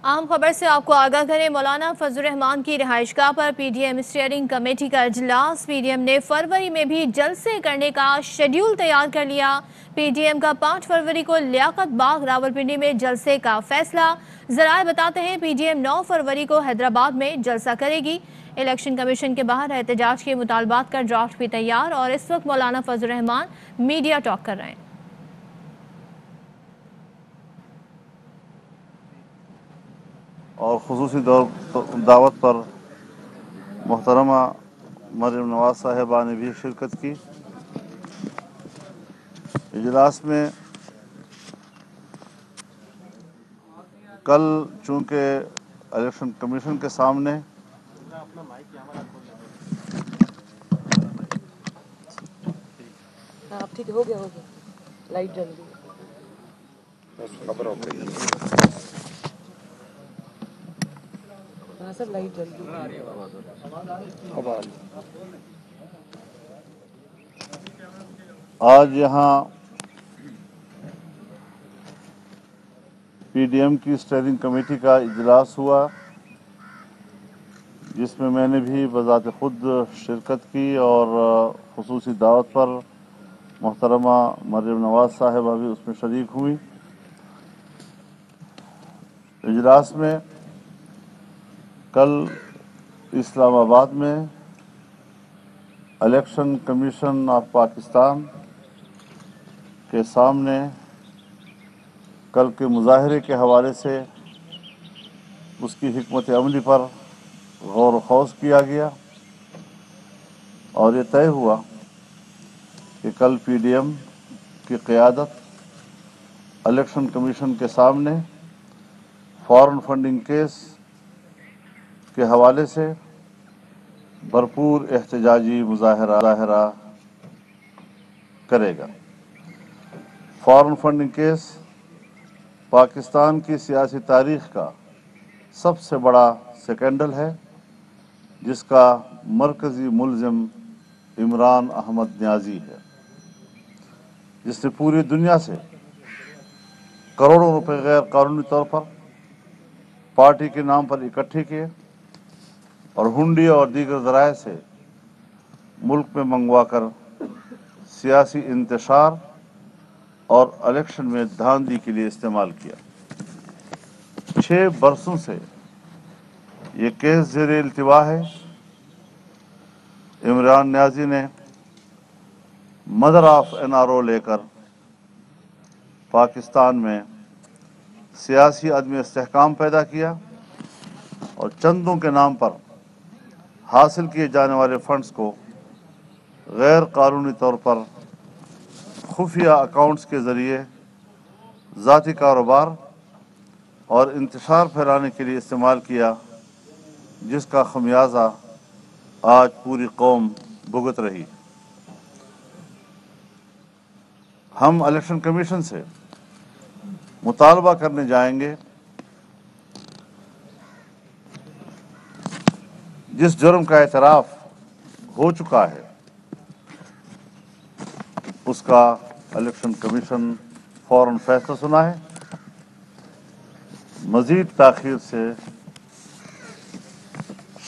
عام خبر سے آپ کو آگاہ کریں، مولانا فضل الرحمان کی رہائش گاہ پر P D M steering committee کا اجلاس۔ پی ڈی ایم نے فروری میں بھی جلسے کرنے کا شیڈیول تیار کر لیا۔ پی ڈی ایم کا 5 فروری کو لیاقت باغ راولپنڈی میں جلسے کا فیصلہ۔ ذرائع بتاتے ہیں پی ڈی ایم 9 فروری کو حیدرآباد میں جلسہ کرے گی۔ الیکشن کمیشن کے باہر احتجاج کے مطالبات کا ڈرافٹ بھی تیار، اور اس وقت مولانا فضل الرحمان میڈیا ٹاک کر رہے ہیں۔ اور خصوصی دعوت پر محترمہ مریم نواز صاحبہ نے بھی شرکت کی۔ اجلاس میں کل چونکہ الیکشن کمیشن کے سامنے ٹھیک ہو گیا لائٹ جل گئی سر، لائٹ جل گئی۔ آج یہاں پی ڈی ایم کی اسٹیئرنگ کمیٹی کا اجلاس ہوا، جس میں نے بھی بذات خود شرکت کی، اور خصوصی دعوت پر محترمہ مریم نواز صاحبہ بھی اس میں شریک ہوئی۔ اجلاس میں کل اسلام آباد میں الیکشن کمیشن آف پاکستان کے سامنے کل کے مظاہرے کے حوالے سے اس کی حکمت عملی پر غور و خوض کیا گیا، اور یہ طے ہوا کہ کل پی ڈی ایم کی قیادت الیکشن کمیشن کے سامنے فارن فنڈنگ کیس کے حوالے سے بھرپور احتجاجی مظاہرہ کرے گا۔ فارن فنڈنگ کیس پاکستان کی سیاسی تاریخ کا سب سے بڑا سکینڈل ہے، جس کا مرکزی ملزم عمران احمد نیازی ہے، جس نے پوری دنیا سے کروڑوں روپے غیر قانونی طور پر پارٹی کے نام پر اکٹھے کیے اور ہنڈی اور دیگر ذرائع سے ملک میں منگوا کر سیاسی انتشار اور الیکشن میں دھاندلی کے لیے استعمال کیا۔ 6 برسوں سے یہ کیس زیر التوا ہے۔ عمران نیازی نے mother of N R O لے کر پاکستان میں سیاسی عدم استحکام پیدا کیا، اور چندوں کے نام پر حاصل کیے جانے والے فنڈز کو غیر قانونی طور پر خفیہ اکاؤنٹس کے ذریعے ذاتی کاروبار اور انتشار پھیلانے کے لیے استعمال کیا، جس کا خمیازہ آج پوری قوم بھگت رہی۔ ہم الیکشن کمیشن سے مطالبہ کرنے جائیں گے جس جرم کا اعتراف ہو چکا ہے اس کا الیکشن کمیشن فوراً فیصلہ سنائے۔ مزید تاخیر سے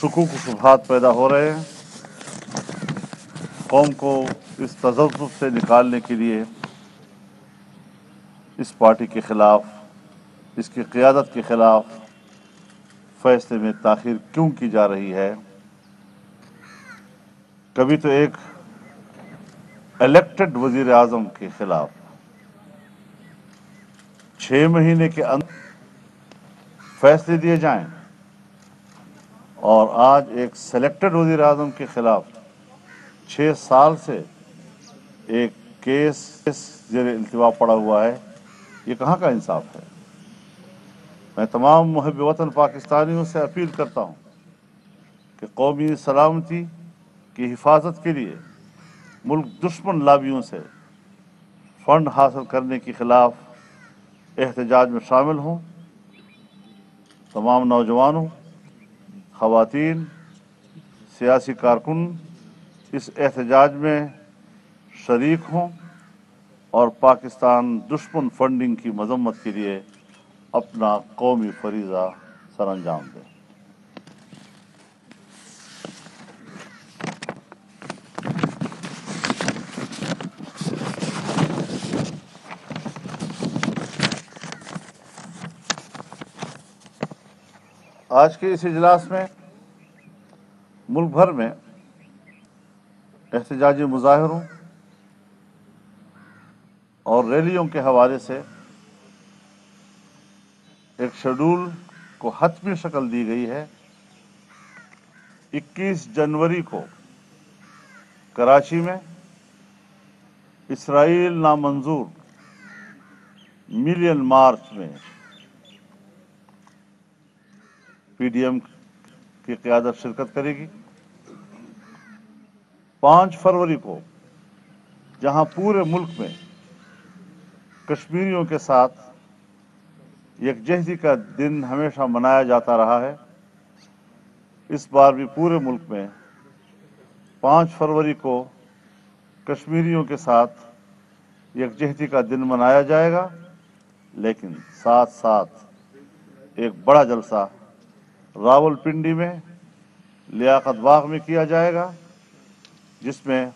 شکوک و شبہات پیدا ہو رہے ہیں۔ قوم کو اس تذبذب سے نکالنے کے لیے اس پارٹی کے خلاف، اس کی قیادت کے خلاف فیصلے میں تاخیر کیوں کی جا رہی ہے؟ کبھی تو ایک الیکٹڈ وزیر اعظم کے خلاف 6 مہینے کے اندر فیصلے دیے جائیں، اور آج ایک سلیکٹڈ وزیر اعظم کے خلاف 6 سال سے ایک کیس زیر التوا پڑا ہوا ہے۔ یہ کہاں کا انصاف ہے؟ میں تمام محب وطن پاکستانیوں سے اپیل کرتا ہوں کہ قومی سلامتی کی حفاظت کے لیے ملک دشمن لابیوں سے فنڈ حاصل کرنے کے خلاف احتجاج میں شامل ہوں۔ تمام نوجوانوں، خواتین، سیاسی کارکن اس احتجاج میں شریک ہوں اور پاکستان دشمن فنڈنگ کی مذمت کے لیے اپنا قومی فریضہ सर अंजाम दें। आज के इस इजलास में मुल्क भर में एहतजाजी मुजाहरों और रैलियों के हवाले से एक शेड्यूल को हतमी शक्ल दी गई है। 21 जनवरी को कराची में इसराइल नामंजूर मिलियन मार्च में पीडीएम की क़यादत शिरकत करेगी। 5 फरवरी को जहां पूरे मुल्क में कश्मीरियों के साथ यकजहती का दिन हमेशा मनाया जाता रहा है, इस बार भी पूरे मुल्क में 5 फरवरी को कश्मीरियों के साथ यकजहती का दिन मनाया जाएगा, लेकिन साथ साथ एक बड़ा जलसा रावलपिंडी में लियाकत बाग में किया जाएगा, जिसमें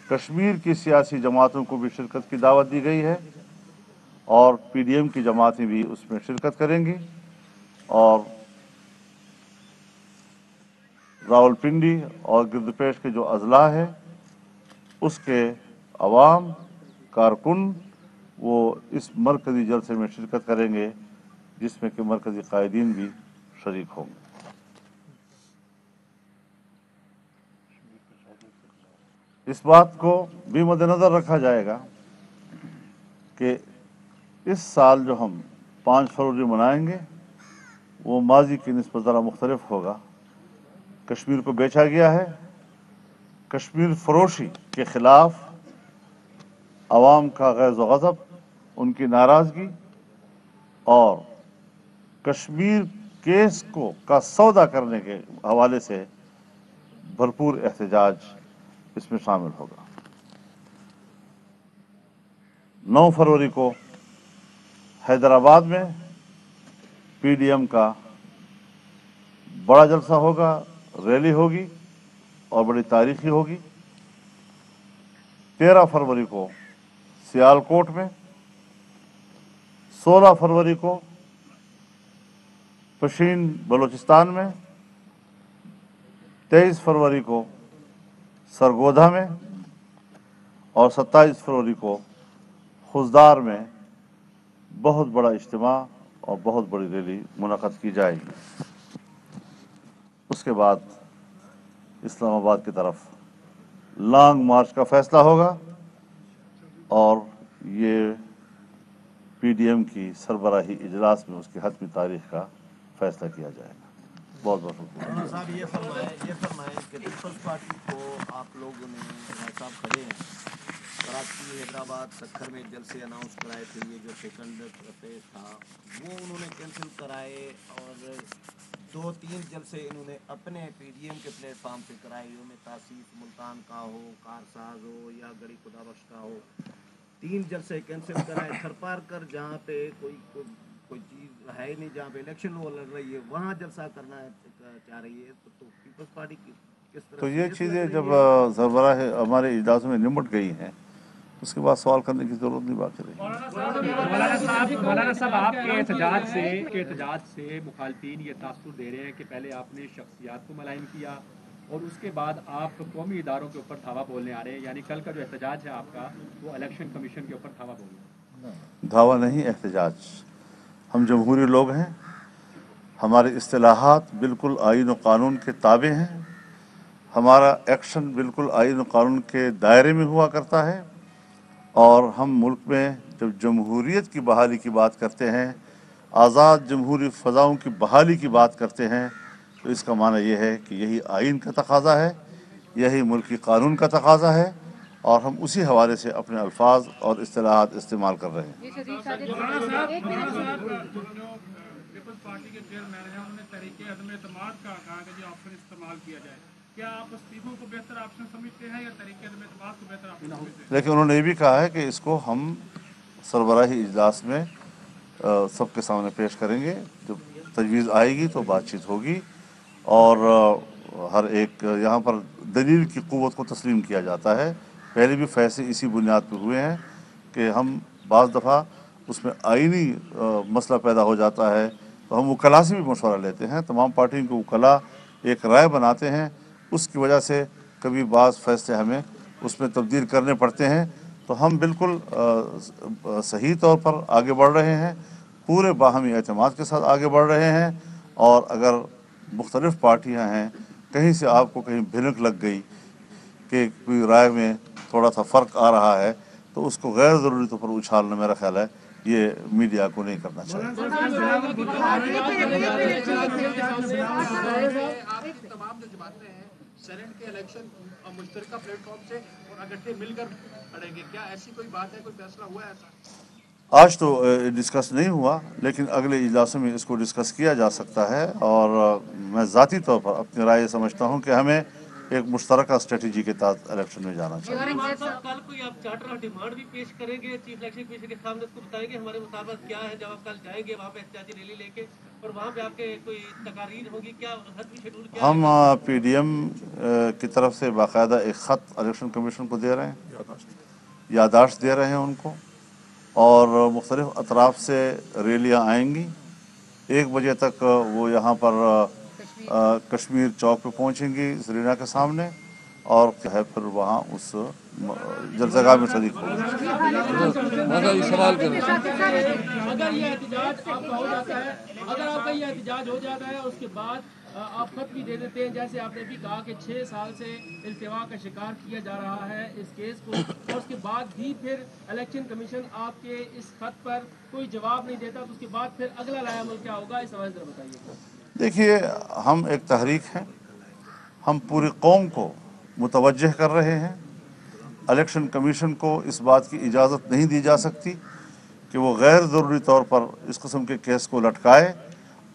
कश्मीर की सियासी जमातों को भी शिरकत की दावत दी गई है और पीडीएम की जमातें भी उसमें शिरकत करेंगी। और रावलपिंडी और गिरदपेश के जो अजला है उसके अवाम कारकुन वो इस मरकजी जलसे में शिरकत करेंगे, जिसमें कि मरकजी कायदीन भी शरीक होंगे। इस बात को भी मद्देनजर रखा जाएगा कि इस साल जो हम 5 फरवरी मनाएंगे वो माजी की निस्बत ज़रा मुख्तलिफ होगा। कश्मीर को बेचा गया है। कश्मीर फरोशी के खिलाफ अवाम का गैज़ व ग़ज़ब, उनकी नाराज़गी और कश्मीर केस को का सौदा करने के हवाले से भरपूर एहतजाज इसमें शामिल होगा। 9 फरवरी को हैदराबाद में पीडीएम का बड़ा जलसा होगा, रैली होगी और बड़ी तारीखी होगी। 13 फरवरी को सियालकोट में, 16 फरवरी को पशीन बलूचिस्तान में, 23 फरवरी को सरगोधा में और 27 फरवरी को खुजदार में बहुत बड़ा इज्तिमा और बहुत बड़ी रैली मुनक़द की जाएगी। उसके बाद इस्लामाबाद की तरफ लॉन्ग मार्च का फैसला होगा और ये पीडीएम की सरबराही इजलास में उसकी हतमी तारीख का फैसला किया जाएगा। बहुत बहुत शुक्रिया। साहब ये फरमाएं कि पीपल्स पार्टी को आप लोगों ने साहब खड़े हैं कराची, हैदराबाद, सक्खर में जलसे अनाउंस कराए थे। ये जो सेकंड फेज था वो उन्होंने कैंसिल कराए और 2-3 जलसे इन्होंने अपने पीडीएम के प्लेटफार्म पे कराए। उनमें तासीफ मुल्तान का हो, कारसाज हो या गड़ी खुदाबख्श का हो, 3 जलसे कैंसिल कराए। थरपारकर जहाँ पे कोई चीज़ है ही नहीं, जहाँ पे इलेक्शन वो लड़ रही है वहाँ जलसा करना चाह रही है। तो पीपल्स पार्टी किस तरह तो ये चीज़ें जब सरबराह हमारे इजलास में निमट गई हैं, उसके बाद सवाल करने की जरूरत नहीं बाकी रही। मौलाना साहब आपके एहतजाज से मुखालफिन ये तासुर दे रहे हैं कि पहले आपने शख्सियात को मलाइम किया और उसके बाद आप कौमी इदारों के ऊपर धावा बोलने आ रहे हैं। यानी कल का जो एहतजाज है आपका वो इलेक्शन कमीशन के ऊपर धावा बोल रहे हैं। धावा नहीं, एहतजाज। हम जमहूरी लोग हैं, हमारे इस्तिलाहात बिल्कुल आईन और कानून के ताबे हैं, हमारा एक्शन बिल्कुल आईन और कानून के दायरे में हुआ करता है। और हम मुल्क में जब जमहूरियत की बहाली की बात करते हैं, आज़ाद जमहूरी फ़ज़ाओं की बहाली की बात करते हैं, तो इसका माना यह है कि यही आइन का तकाज़ा है, यही मुल्की कानून का तकाज़ा है और हम उसी हवाले से अपने अल्फाज और इस्तिलाहात इस्तेमाल कर रहे हैं। पीपल्स पार्टी के चेयरमैन हैं, उन्होंने तरीके अदम एतमाद का कहा कि ये ऑप्शन इस्तेमाल किया जाए। क्या आप इस्तीफों को बेहतर ऑप्शन समझते हैं या तरीके अदम एतमाद को बेहतर ऑप्शन समझते हैं? लेकिन उन्होंने ये भी कहा है कि इसको हम सरबराही इजलास में सबके सामने पेश करेंगे। जब तजवीज़ आएगी तो बातचीत होगी और हर एक यहाँ पर दलील की क़ुव्वत को तस्लीम किया जाता है। पहले भी फैसले इसी बुनियाद पर हुए हैं कि हम बाज़ दफ़ा उसमें आईनी मसला पैदा हो जाता है तो हम वकला से भी मशवरा लेते हैं। तमाम पार्टियों के वकला एक राय बनाते हैं, उसकी वजह से कभी बाज़ फैसले हमें उसमें तब्दील करने पड़ते हैं। तो हम बिल्कुल सही तौर पर आगे बढ़ रहे हैं, पूरे बाहमी एतमाद के साथ आगे बढ़ रहे हैं। और अगर मुख्तलिफ़ पार्टियां हैं, कहीं से आपको कहीं भिनक लग गई कि कोई राय में थोड़ा सा फ़र्क आ रहा है तो उसको गैर ज़रूरी तौर पर उछालना मेरा ख्याल है ये मीडिया को नहीं करना चाहिए। तमाम जो जमातें हैं सेनेट के इलेक्शन मुश्तरका प्लेटफॉर्म से और इकट्ठे मिलकर लड़ेंगे, क्या ऐसी कोई बात है, कोई फैसला हुआ है ऐसा? आज तो डिस्कस नहीं हुआ, लेकिन अगले इजलासों में इसको डिस्कस किया जा सकता है। और मैं ज़ाती तौर पर अपनी राय समझता हूँ कि हमें एक मुश्तरका स्ट्रेटजी के तहत इलेक्शन में जाना चाहिए। कल कोई आप चार्टर और डिमांड भी पेश करेंगे चीफ इलेक्शन कमीशन के सामने, उसको बताएंगे हमारे मुताबिक क्या है, जब आप कल जाएंगे वहाँ पे एहतियाती रैली लेके और वहाँ पे आपके कोई तकारीर होगी, क्या हतमी शेड्यूल क्या हम PDM की तरफ से बाकायदा एक ख़त इलेक्शन कमीशन को दे रहे हैं, यादाश्त दे रहे हैं उनको, और मुख्तलिफ़ अतराफ़ से रैलियाँ आएंगी। 1 बजे तक वो यहाँ पर कश्मीर चौक पे पहुँचेंगी ज़रीना के सामने, और क्या है फिर वहाँ उस जलसगाह में शरीक होंगे। अगर ये एहतजाज आपका हो जाता है, अगर आपका ये एहतजाज हो जाता है उसके बाद आप खत भी दे देते हैं, जैसे आपने भी कहा कि 6 साल से इल्तिवा का शिकार किया जा रहा है इस केस को, और उसके बाद भी फिर इलेक्शन कमीशन आपके इस खत पर कोई जवाब नहीं देता, तो उसके बाद फिर अगला लायामल क्या होगा, इस हवाले से बताइए। देखिए, हम एक तहरीक हैं, हम पूरी कौम को मुतवज्जह कर रहे हैं। इलेक्शन कमीशन को इस बात की इजाज़त नहीं दी जा सकती कि वो गैर ज़रूरी तौर पर इस किस्म के केस को लटकाए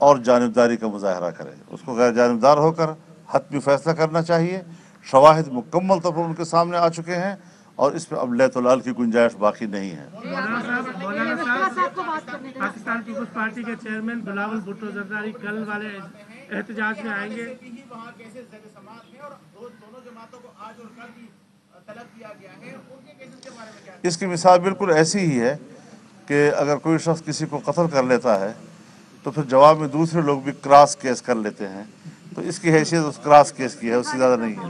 और जानिबदारी का मुजाहरा करे। उसको गैर जानिबदार होकर हतमी फ़ैसला करना चाहिए। शवाहिद मुकम्मल तौर पर उनके सामने आ चुके हैं और इस पर अब लैतुलाल की गुंजाइश बाकी नहीं है। पाकिस्तान पीपुल्स पार्टी के चेयरमैन बिलावल भुट्टो जरदारी कल वाले एहतजाज में आएंगे। इसकी मिसाल बिल्कुल ऐसी ही है कि अगर कोई शख्स किसी को कत्ल कर लेता है तो फिर जवाब में दूसरे लोग भी क्रॉस केस कर लेते हैं, तो इसकी हैसियत उस क्रॉस केस की है, उससे ज़्यादा नहीं है।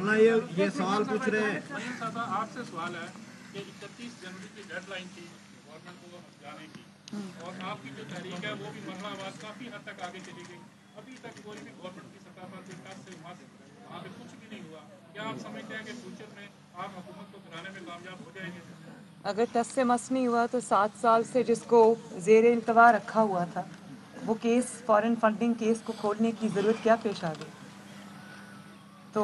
ये सवाल पूछ रहे हैं, आपसे सवाल है कि 31 जनवरी की डेडलाइन थी गवर्नमेंट को जाने की, और आपकी जो तहरीक है वो भी मरहलावार काफ़ी हद तक आगे चली गई, अभी तक कोई भी गवर्नमेंट की सतह पर वहाँ पे कुछ भी नहीं हुआ। क्या आप समझते हैं कि फ्यूचर में आप हुकूमत को गिराने में कामयाब हो जाएंगे? अगर 10 से मस नहीं हुआ तो 7 साल से जिसको ज़ेर इल्तवा रखा हुआ था वो केस, फॉरेन फंडिंग केस को खोलने की ज़रूरत क्या पेश आ गई? तो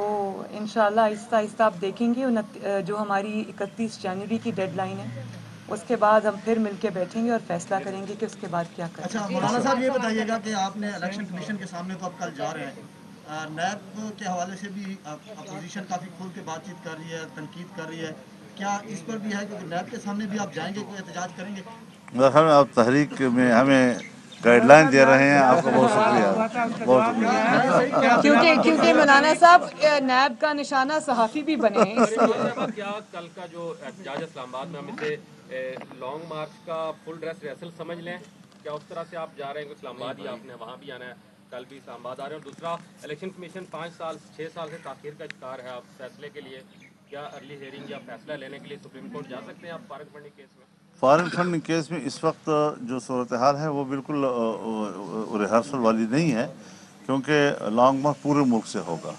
इंशाल्लाह आहिस्ता आहिस्ता आप देखेंगे जो हमारी 31 जनवरी की डेडलाइन है उसके बाद हम फिर मिलके बैठेंगे और फैसला करेंगे कि उसके बाद क्या करें। अच्छा मौलाना साहब, ये बताइएगा कि आपने इलेक्शन कमीशन के सामने तो अब कल जा रहे हैं, नैब के हवाले से भी अपोजिशन काफ़ी खुल के बातचीत कर रही है, तनकीद कर रही है, क्या इस पर भी है कि नैब के सामने भी आप जाएंगे, कोई एहतजाज करेंगे? मेरा ख्याल में आप तहरीक में हमें गाइडलाइन दे रहे हैं, आपका बहुत शुक्रिया, बहुत शुक्रिया। क्योंकि मौलाना साहब नैब का निशाना सहाफ़ी भी बने हैं। क्या कल का जो एहतजाज इस्लामाबाद में हम इसे लॉन्ग मार्च का फुल ड्रेस रिहर्सल समझ लें? क्या उस तरह से आप जा रहे हैं इस्लामाबाद ही आपने वहाँ भी आना है, कल भी इस्लामाबाद आ रहे हैं? और दूसरा, इलेक्शन कमीशन 6 साल से ताख़ीर का शिकार है, आप फैसले के लिए क्या अर्ली हियरिंग या फैसला लेने के लिए सुप्रीम कोर्ट जा सकते हैं आप फॉरेन फंडिंग केस में? फॉरेन फंडिंग केस में इस वक्त जो सूरत हाल है वो बिल्कुल रिहर्सल वाली नहीं है, क्योंकि लॉन्ग मार्च पूरे मुल्क से होगा,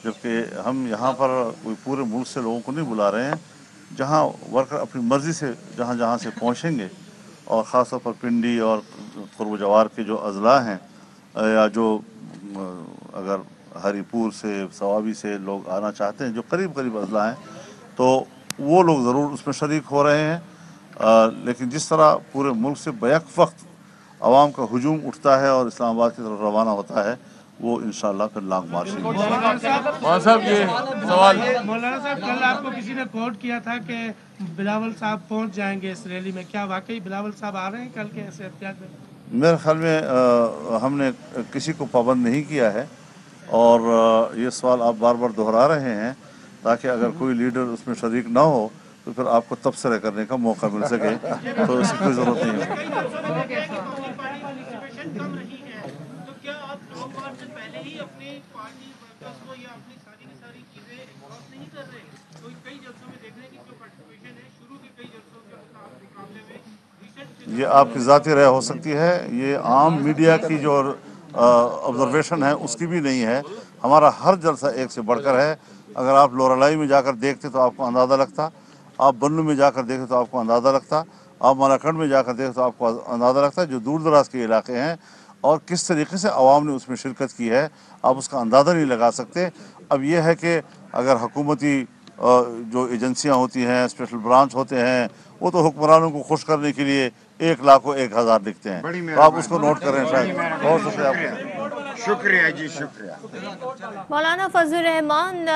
जबकि हम यहाँ पर कोई पूरे मुल्क से लोगों को नहीं बुला रहे हैं। जहाँ वर्कर अपनी मर्ज़ी से जहाँ से पहुँचेंगे, और ख़ास तौर पर पिंडी और क़ुर्ब जवार के जो अज़ला हैं, या जो अगर हरीपुर से, सवाबी से लोग आना चाहते हैं, जो करीब अज़ला हैं, तो वो लोग ज़रूर उसमें शरीक हो रहे हैं। लेकिन जिस तरह पूरे मुल्क से बैक वक्त आवाम का हुजूम उठता है और इस्लामाबाद की तरफ रवाना होता है, वो इंशाअल्लाह फिर लॉन्ग मार्च में। मौलाना साहब, ये सवाल, मौलाना साहब, कल आपको किसी ने कोट किया था कि बिलावल साहब पहुंच जाएंगे इस रैली में, क्या वाकई बिलावल साहब आ रहे हैं कल के ऐसे एहतियात में? میرے خیال میں ہم نے کسی کو پابند نہیں کیا ہے، اور یہ سوال آپ بار بار دہرا رہے ہیں تاکہ اگر کوئی لیڈر اس میں شریک نہ ہو تو پھر آپ کو تبصرے کرنے کا موقع مل سکے، تو اس کی کوئی ضرورت نہیں ہے۔ تو کیا آپ لانگ مارچ سے پہلے ہی اپنی پارٹی ورکرز کو یا اپنی ساری کی ساری چیزیں کراس نہیں کر رہے؟ تو کئی جلسوں میں دیکھ رہے ہیں کہ جو پارٹیسپیشن ہے شروع کے کئی جلسوں کے مقابلے میں یہ آپ کی ذاتی رائے ہو سکتی ہے، یہ عام میڈیا کی جو آبزرویشن ہے اس کی بھی نہیں ہے۔ ہمارا ہر جلسہ ایک سے بڑھ کر ہے۔ اگر آپ لورالائی میں جا کر دیکھتے تو آپ کو اندازہ لگتا، آپ بنو میں جا کر دیکھتے تو آپ کو اندازہ لگتا، آپ مالاکنڈ میں جا کر دیکھتے تو آپ کو اندازہ لگتا ہے جو دور دراز کے علاقے ہیں اور کس طریقے سے عوام نے اس میں شرکت کی ہے، آپ اس کا اندازہ نہیں لگا سکتے۔ اب یہ ہے کہ اگر حکومتی جو ایجنسیاں ہوتی ہیں، اسپیشل برانچ ہوتے ہیں، وہ تو حکمرانوں کو خوش کرنے کے لیے 1,00,000 کو 1,000 لکھتے ہیں، تو آپ اس کو نوٹ کریں شاید۔ بہت شکریہ آپ کا۔ شکریہ جی، شکریہ۔ مولانا فضل الرحمان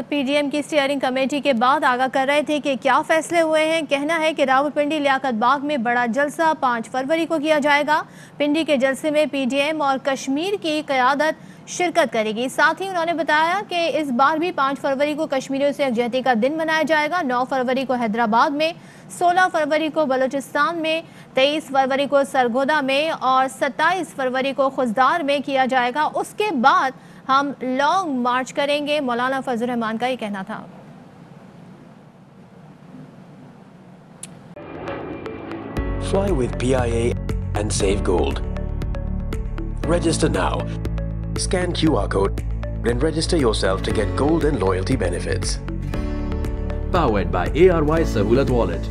پی ڈی ایم کی اسٹیئرنگ کمیٹی کے بعد آگاہ کر رہے تھے کہ کیا فیصلے ہوئے ہیں۔ کہنا ہے کہ راولپنڈی لیاقت باغ میں بڑا جلسہ 5 فروری کو کیا جائے گا۔ پنڈی کے جلسے میں پی ڈی ایم اور کشمیر کی قیادت شرکت کرے گی۔ ساتھ ہی انہوں نے بتایا کہ اس بار بھی 5 فروری کو کشمیریوں سے یکجہتی کا دن منایا جائے گا۔ 9 فروری کو حیدرآباد میں، 16 فروری کو بلوچستان میں، 23 فروری کو سرگودا میں اور 27 فروری کو خزدار میں کیا جائے گا۔ اس کے بعد ہم لانگ مارچ کریں گے، مولانا فضل الرحمان کا یہ کہنا تھا۔ Fly with PIA and save gold. Register now. Scan QR code and register yourself to get gold and loyalty benefits. Powered by ARY Sahulat Wallet.